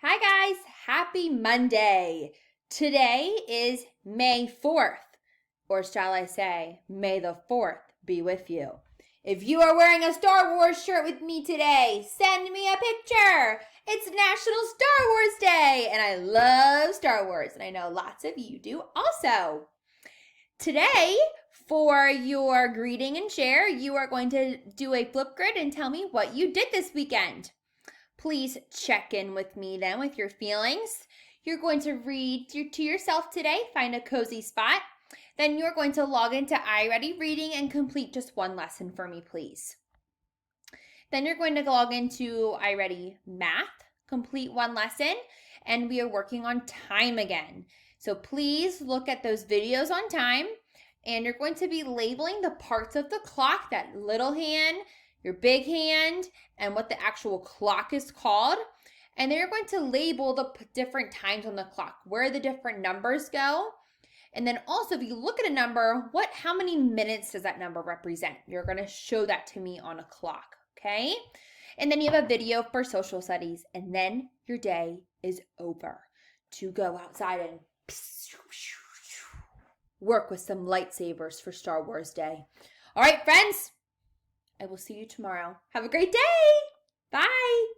Hi guys, happy Monday. Today is May 4th, or shall I say, May the 4th be with you. If you are wearing a Star Wars shirt with me today, send me a picture. It's National Star Wars Day, and I love Star Wars, and I know lots of you do also. Today, for your greeting and share, you are going to do a Flipgrid and tell me what you did this weekend. Please check in with me then with your feelings. You're going to read to yourself today, find a cozy spot. Then you're going to log into iReady Reading and complete just one lesson for me, please. Then you're going to log into iReady Math, complete one lesson, and we are working on time again. So please look at those videos on time, and you're going to be labeling the parts of the clock, that little hand, your big hand, and what the actual clock is called. And then you're going to label the different times on the clock, where the different numbers go. And then also, if you look at a number, how many minutes does that number represent? You're going to show that to me on a clock, okay? And then you have a video for social studies, and then your day is over to go outside and work with some lightsabers for Star Wars Day. All right, friends, I will see you tomorrow. Have a great day. Bye.